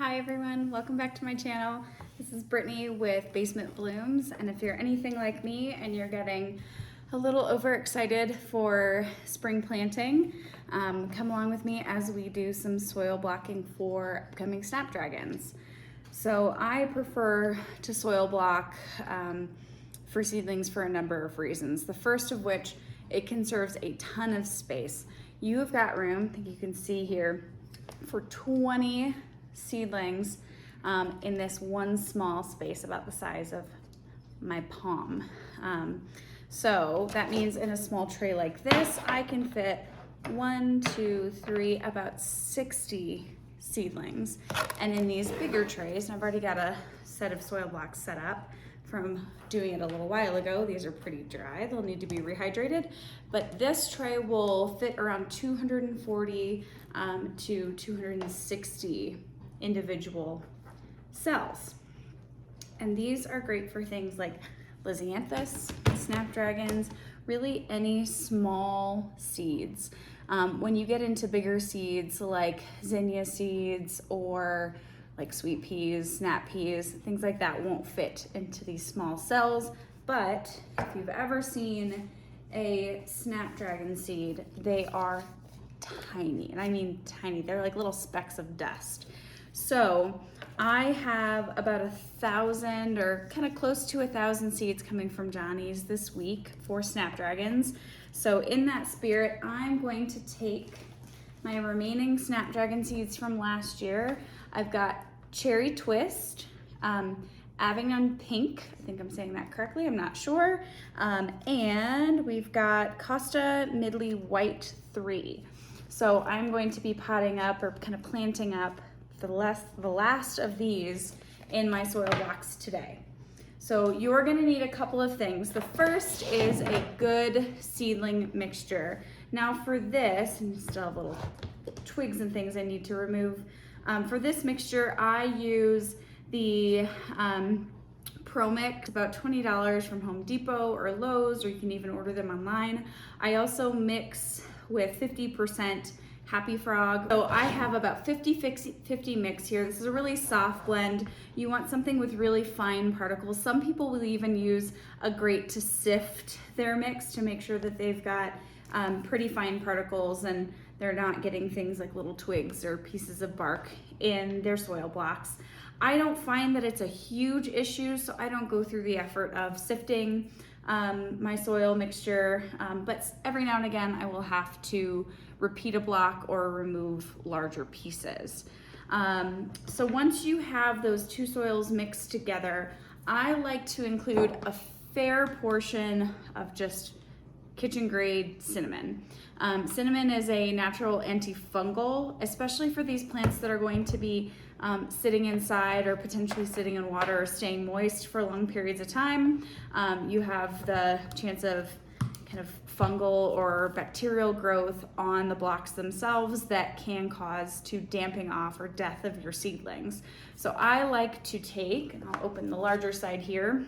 Hi everyone, welcome back to my channel. This is Brittany with Basement Blooms, and if you're anything like me and you're getting a little overexcited for spring planting, come along with me as we do some soil blocking for upcoming snapdragons. So I prefer to soil block for seedlings for a number of reasons. The first of which, it conserves a ton of space. You have got room, I think you can see here, for 20 seedlings in this one small space about the size of my palm. So that means in a small tray like this, I can fit 1, 2, 3, about 60 seedlings. And in these bigger trays, and I've already got a set of soil blocks set up from doing it a little while ago. These are pretty dry, they'll need to be rehydrated, but this tray will fit around 240 to 260 individual cells. And these are great for things like lisianthus, snapdragons, really any small seeds. When you get into bigger seeds like zinnia seeds or like sweet peas, snap peas, things like that won't fit into these small cells. But if you've ever seen a snapdragon seed, they are tiny, and I mean tiny. They're like little specks of dust. So I have about 1,000 or kind of close to 1,000 seeds coming from Johnny's this week for snapdragons. So in that spirit, I'm going to take my remaining snapdragon seeds from last year. I've got Cherry Twist, Avignon Pink, I think I'm saying that correctly, I'm not sure, and we've got Costa Midley White 3. So I'm going to be potting up or kind of planting up the last of these in my soil blocks today. So you're gonna need a couple of things. The first is a good seedling mixture. Now for this, and you still have little twigs and things I need to remove. For this mixture, I use the ProMix, about $20 from Home Depot or Lowe's, or you can even order them online. I also mix with 50% Happy Frog. So I have about 50-50 mix here. This is a really soft blend. You want something with really fine particles. Some people will even use a grate to sift their mix to make sure that they've got pretty fine particles and they're not getting things like little twigs or pieces of bark in their soil blocks. I don't find that it's a huge issue, so I don't go through the effort of sifting my soil mixture, but every now and again I will have to repeat a block or remove larger pieces. So once you have those two soils mixed together, I like to include a fair portion of just kitchen grade cinnamon. Cinnamon is a natural antifungal, especially for these plants that are going to be sitting inside or potentially sitting in water or staying moist for long periods of time. You have the chance of kind of fungal or bacterial growth on the blocks themselves that can cause to damping off or death of your seedlings. So I like to take, and I'll open the larger side here,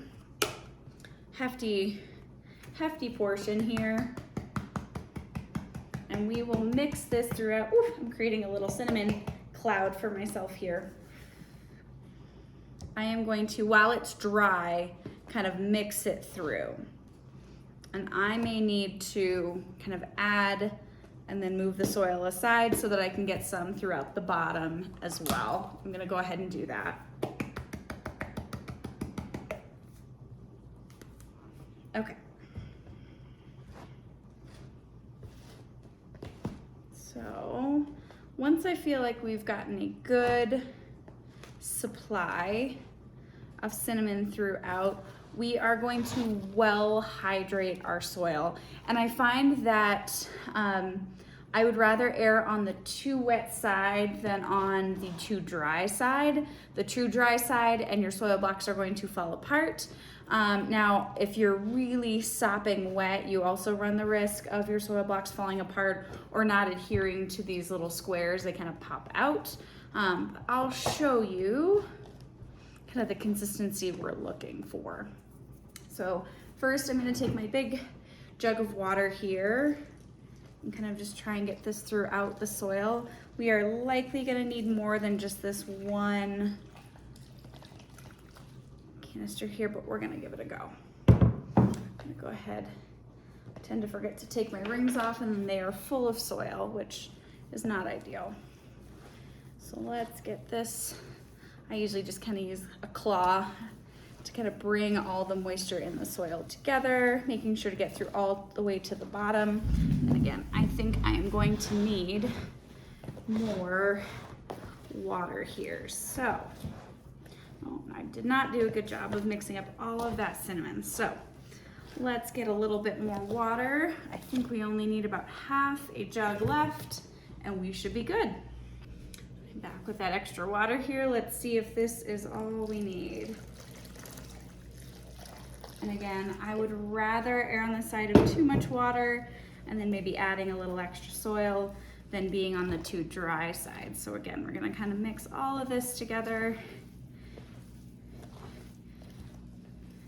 hefty portion here, and we will mix this throughout. Ooh, I'm creating a little cinnamon cloud for myself here. I am going to, while it's dry, kind of mix it through. And I may need to kind of add and then move the soil aside so that I can get some throughout the bottom as well. I'm gonna go ahead and do that. Okay. So once I feel like we've gotten a good supply of cinnamon throughout, we are going to well hydrate our soil. And I find that I would rather err on the too wet side than on the too dry side. The too dry side and your soil blocks are going to fall apart. Now, if you're really sopping wet, you also run the risk of your soil blocks falling apart or not adhering to these little squares. They kind of pop out. I'll show you kind of the consistency we're looking for. So first I'm going to take my big jug of water here and kind of just try and get this throughout the soil. We are likely gonna need more than just this one canister here, but we're gonna give it a go. I'm gonna go ahead. I tend to forget to take my rings off, and then they are full of soil, which is not ideal. So let's get this. I usually just kind of use a claw to kind of bring all the moisture in the soil together, making sure to get through all the way to the bottom. And again, I think I am going to need more water here. So, oh, I did not do a good job of mixing up all of that cinnamon. So let's get a little bit more water. I think we only need about half a jug left, and we should be good. Back with that extra water here. Let's see if this is all we need. And again, I would rather err on the side of too much water and then maybe adding a little extra soil than being on the too dry side. So again, we're gonna kind of mix all of this together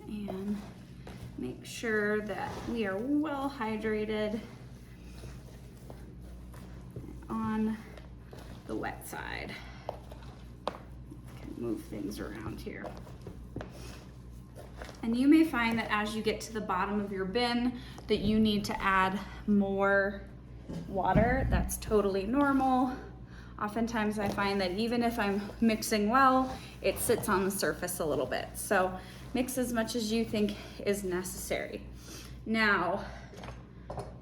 and make sure that we are well hydrated on the wet side. Can move things around here. And you may find that as you get to the bottom of your bin that you need to add more water. That's totally normal. Oftentimes I find that even if I'm mixing well, it sits on the surface a little bit. So mix as much as you think is necessary. Now,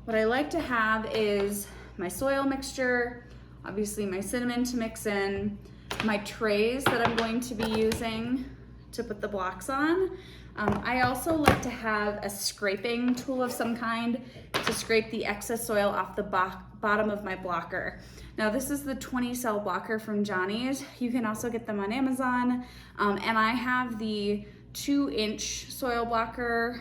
what I like to have is my soil mixture, obviously my cinnamon to mix in, my trays that I'm going to be using to put the blocks on. I also like to have a scraping tool of some kind to scrape the excess soil off the bottom of my blocker. Now this is the 20 cell blocker from Johnny's. You can also get them on Amazon. And I have the 2-inch soil blocker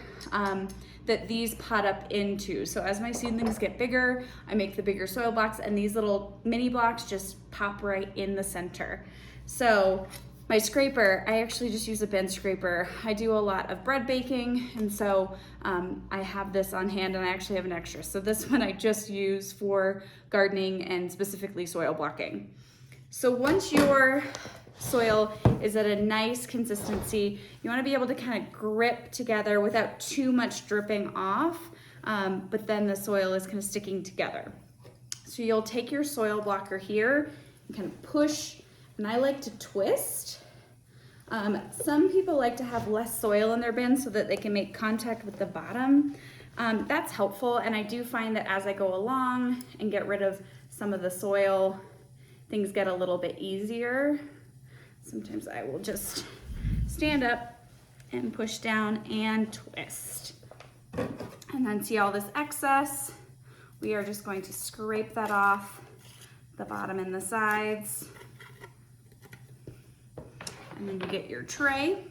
that these pot up into. So as my seedlings get bigger, I make the bigger soil blocks, and these little mini blocks just pop right in the center. So my scraper, I actually just use a bin scraper. I do a lot of bread baking, and so I have this on hand, and I actually have an extra. So this one I just use for gardening and specifically soil blocking. So once your soil is at a nice consistency, you want to be able to kind of grip together without too much dripping off, but then the soil is kind of sticking together. So you'll take your soil blocker here and kind of push, and I like to twist. Some people like to have less soil in their bin so that they can make contact with the bottom. That's helpful, and I do find that as I go along and get rid of some of the soil, things get a little bit easier. Sometimes I will just stand up and push down and twist. And then see all this excess? We are just going to scrape that off the bottom and the sides. And then you get your tray.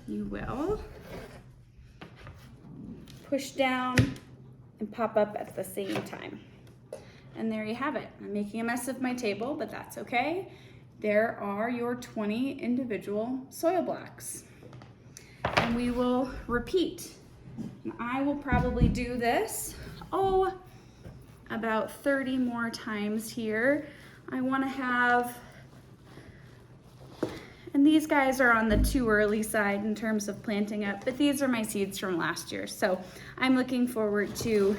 You will push down and pop up at the same time. And there you have it. I'm making a mess of my table, but that's okay. There are your 20 individual soil blocks. And we will repeat. And I will probably do this, about 30 more times here. I want to have, and these guys are on the too early side in terms of planting up, but these are my seeds from last year. So I'm looking forward to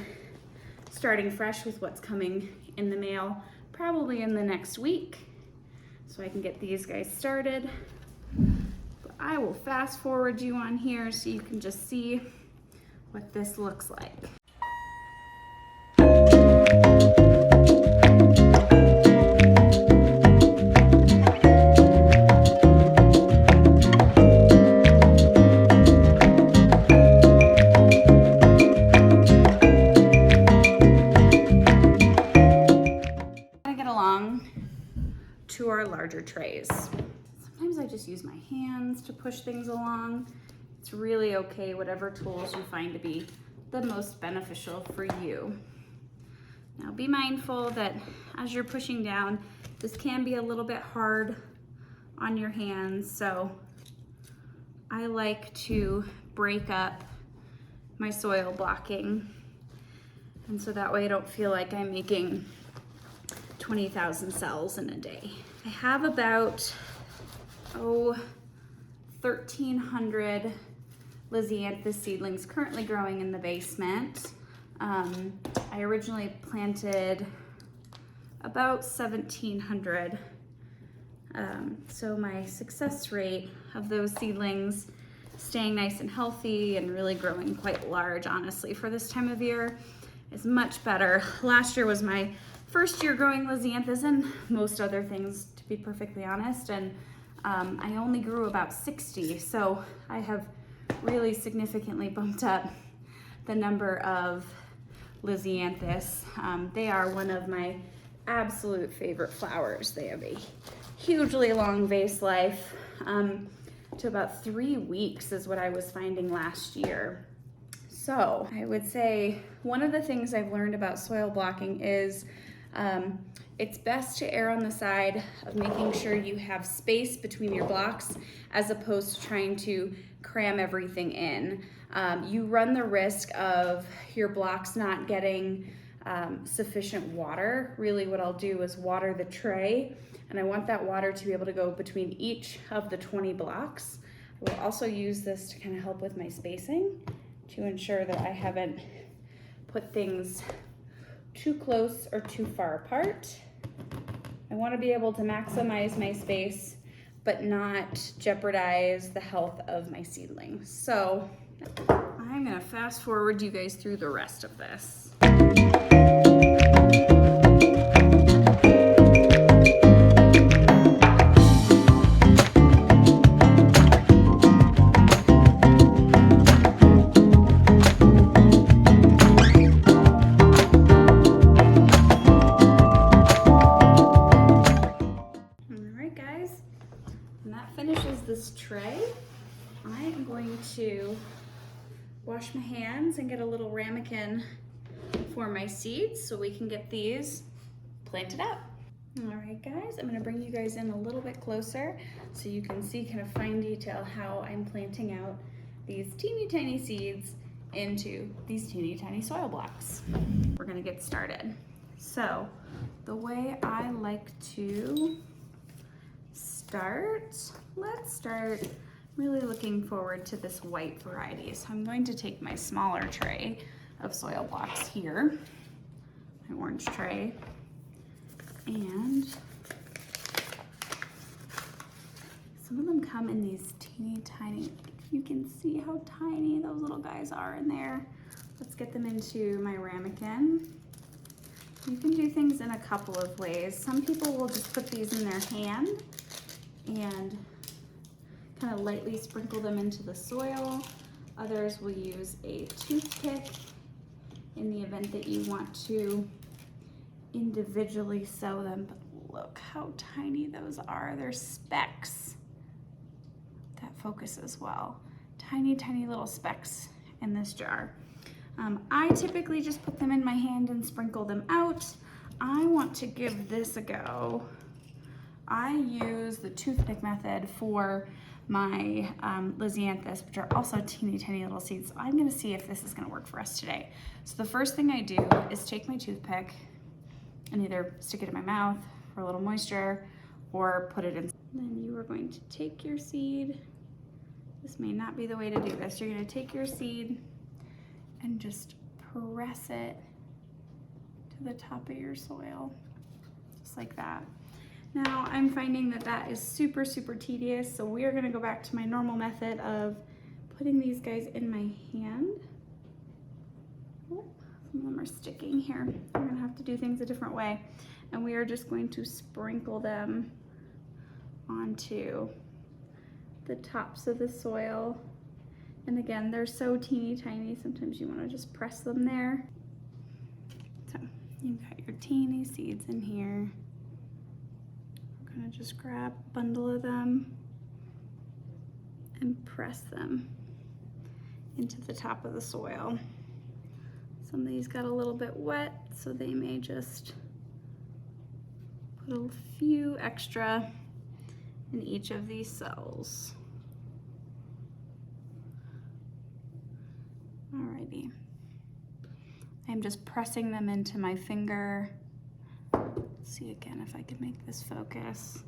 starting fresh with what's coming in the mail, probably in the next week, so I can get these guys started. But I will fast forward you on here so you can just see what this looks like. To our larger trays. Sometimes I just use my hands to push things along. It's really okay, whatever tools you find to be the most beneficial for you. Now be mindful that as you're pushing down, this can be a little bit hard on your hands, so I like to break up my soil blocking. And so that way I don't feel like I'm making 20,000 cells in a day. I have about, 1,300 Lysianthus seedlings currently growing in the basement. I originally planted about 1,700. So my success rate of those seedlings staying nice and healthy and really growing quite large, honestly, for this time of year is much better. Last year was my first year growing Lysianthus and most other things, to be perfectly honest, and I only grew about 60, so I have really significantly bumped up the number of Lysianthus. They are one of my absolute favorite flowers. They have a hugely long vase life, to about 3 weeks is what I was finding last year. So I would say one of the things I've learned about soil blocking is it's best to err on the side of making sure you have space between your blocks as opposed to trying to cram everything in. You run the risk of your blocks not getting sufficient water. Really what I'll do is water the tray, and I want that water to be able to go between each of the 20 blocks. I will also use this to kind of help with my spacing to ensure that I haven't put things too close or too far apart. I want to be able to maximize my space but not jeopardize the health of my seedlings. So I'm going to fast forward you guys through the rest of this. This tray, I am going to wash my hands and get a little ramekin for my seeds so we can get these planted up. All right, guys, I'm going to bring you guys in a little bit closer so you can see kind of fine detail how I'm planting out these teeny tiny seeds into these teeny tiny soil blocks. We're going to get started. So the way I like to let's start really looking forward to this white variety. So I'm going to take my smaller tray of soil blocks here, my orange tray, and some of them come in these teeny tiny, you can see how tiny those little guys are in there. Let's get them into my ramekin. You can do things in a couple of ways. Some people will just put these in their hand and kind of lightly sprinkle them into the soil. Others will use a toothpick in the event that you want to individually sow them. But look how tiny those are. They're specks. That focuses well. Tiny, tiny little specks in this jar. I typically just put them in my hand and sprinkle them out. I want to give this a go. I use the toothpick method for my Lysianthus, which are also teeny tiny little seeds. So I'm gonna see if this is gonna work for us today. So the first thing I do is take my toothpick and either stick it in my mouth for a little moisture or put it in. Then you are going to take your seed. This may not be the way to do this. You're gonna take your seed and just press it to the top of your soil, just like that. Now I'm finding that that is super, super tedious, so we are gonna go back to my normal method of putting these guys in my hand. Oh, some of them are sticking here. I'm gonna have to do things a different way. And we are just going to sprinkle them onto the tops of the soil. And again, they're so teeny tiny, sometimes you wanna just press them there. So you've got your teeny seeds in here. Gonna just grab a bundle of them and press them into the top of the soil. Some of these got a little bit wet, so they may just put a few extra in each of these cells. Alrighty. I'm just pressing them into my finger. Let's see again if I can make this focus.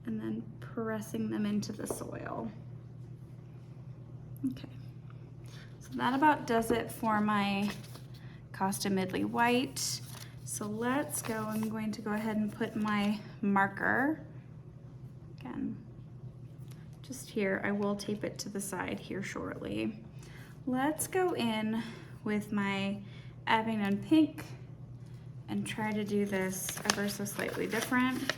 And then pressing them into the soil. Okay, so that about does it for my Costa Midley White. So let's go, I'm going to go ahead and put my marker, again, just here. I will tape it to the side here shortly. Let's go in with my Avignon Pink and try to do this ever so slightly different.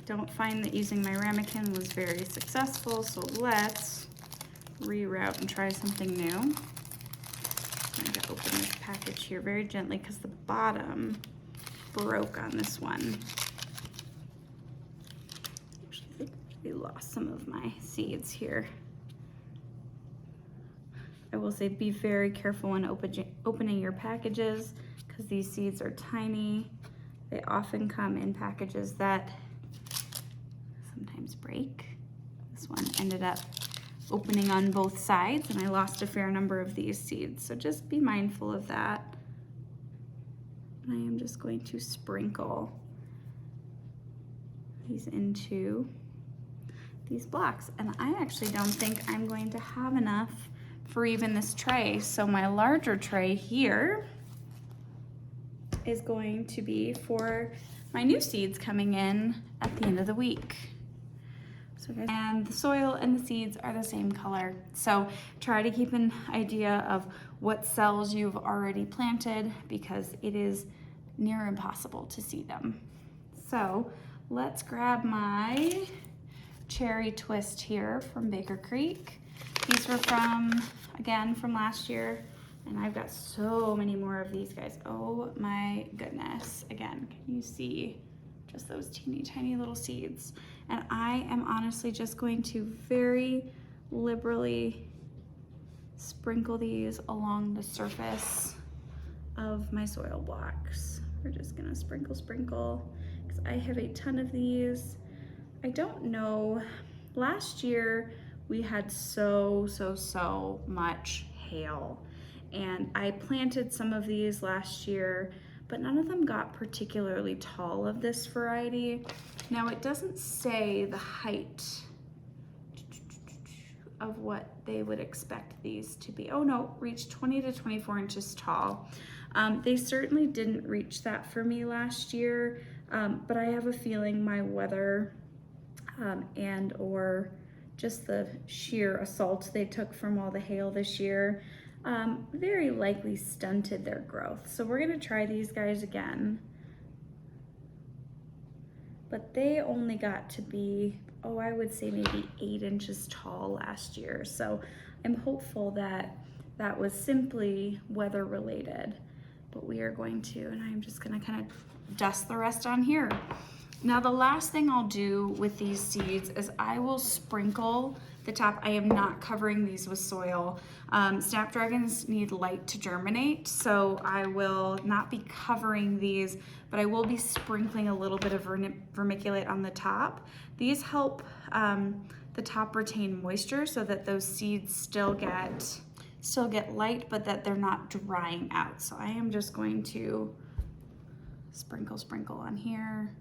Don't find that using my ramekin was very successful, so let's reroute and try something new. I'm going to open this package here very gently because the bottom broke on this one. Actually, I think I lost some of my seeds here. I will say be very careful when opening your packages because these seeds are tiny. They often come in packages that sometimes break. This one ended up opening on both sides and I lost a fair number of these seeds. So just be mindful of that. And I am just going to sprinkle these into these blocks. And I actually don't think I'm going to have enough for even this tray. So my larger tray here is going to be for my new seeds coming in at the end of the week. So guys, and the soil and the seeds are the same color. So try to keep an idea of what cells you've already planted because it is near impossible to see them. So let's grab my cherry twist here from Baker Creek. These were again from last year, and I've got so many more of these guys. Oh my goodness. Again, can you see just those teeny tiny little seeds? And I am honestly just going to very liberally sprinkle these along the surface of my soil blocks. We're just gonna sprinkle, because I have a ton of these. I don't know, last year we had so much hail, and I planted some of these last year, but none of them got particularly tall of this variety. Now it doesn't say the height of what they would expect these to be. Oh no, reached 20 to 24 inches tall. They certainly didn't reach that for me last year, but I have a feeling my weather and or just the sheer assault they took from all the hail this year very likely stunted their growth. So we're gonna try these guys again. But they only got to be, oh, I would say maybe 8 inches tall last year. So I'm hopeful that that was simply weather related. But we are going to, and I'm just gonna kind of dust the rest on here. Now the last thing I'll do with these seeds is I will sprinkle the top. I am not covering these with soil. Snapdragons need light to germinate, so I will not be covering these, but I will be sprinkling a little bit of vermiculite on the top. These help the top retain moisture so that those seeds still get light, but that they're not drying out. So I am just going to sprinkle on here.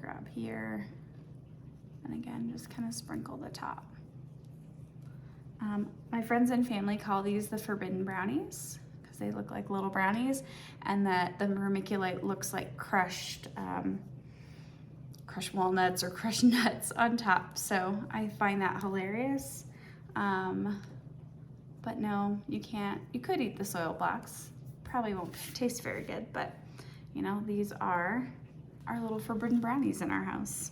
Grab here, and again, just kind of sprinkle the top. My friends and family call these the forbidden brownies because they look like little brownies, and that the vermiculite looks like crushed walnuts or crushed nuts on top. So I find that hilarious. But no, you can't. You could eat the soil blocks. Probably won't taste very good, but you know, these are our little forbidden brownies in our house.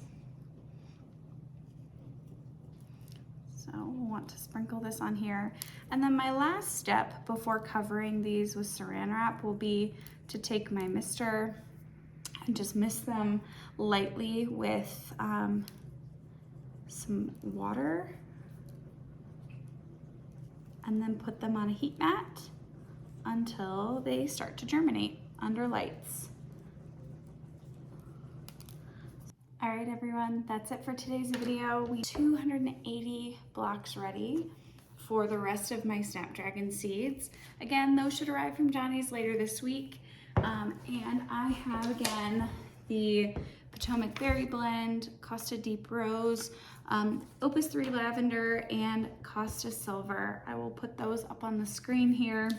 So we'll want to sprinkle this on here. And then my last step before covering these with saran wrap will be to take my mister and just mist them lightly with some water, and then put them on a heat mat until they start to germinate under lights. All right, everyone, that's it for today's video. We have 280 blocks ready for the rest of my Snapdragon seeds. Again, those should arrive from Johnny's later this week. And I have again the Potomac Berry Blend, Costa Deep Rose, Opus 3 Lavender, and Costa Silver. I will put those up on the screen here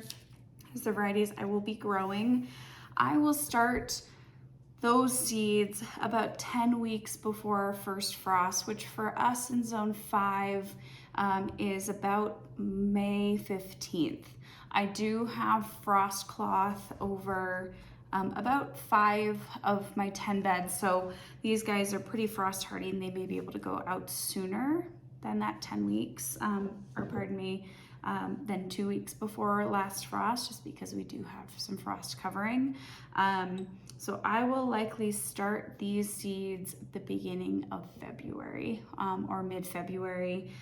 as the varieties I will be growing. I will start those seeds about 10 weeks before first frost, which for us in zone 5 is about May 15th. I do have frost cloth over about 5 of my 10 beds, so these guys are pretty frost hardy and they may be able to go out sooner than that 10 weeks, than 2 weeks before last frost, just because we do have some frost covering. So I will likely start these seeds at the beginning of February or mid-February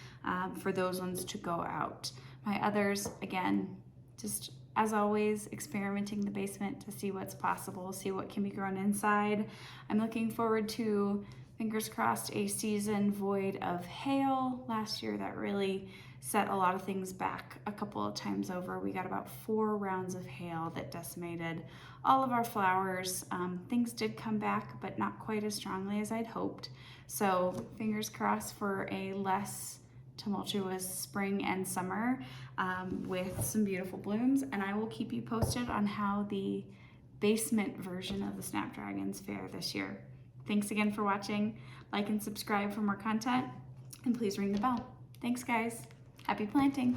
for those ones to go out. My others, again, just as always, experimenting the basement to see what's possible, see what can be grown inside. I'm looking forward to, fingers crossed, a season void of hail. Last year that really set a lot of things back a couple of times over. We got about 4 rounds of hail that decimated all of our flowers. Things did come back, but not quite as strongly as I'd hoped. So fingers crossed for a less tumultuous spring and summer with some beautiful blooms, and I will keep you posted on how the basement version of the Snapdragons fare this year. Thanks again for watching. Like and subscribe for more content, and please ring the bell. Thanks guys. Happy planting.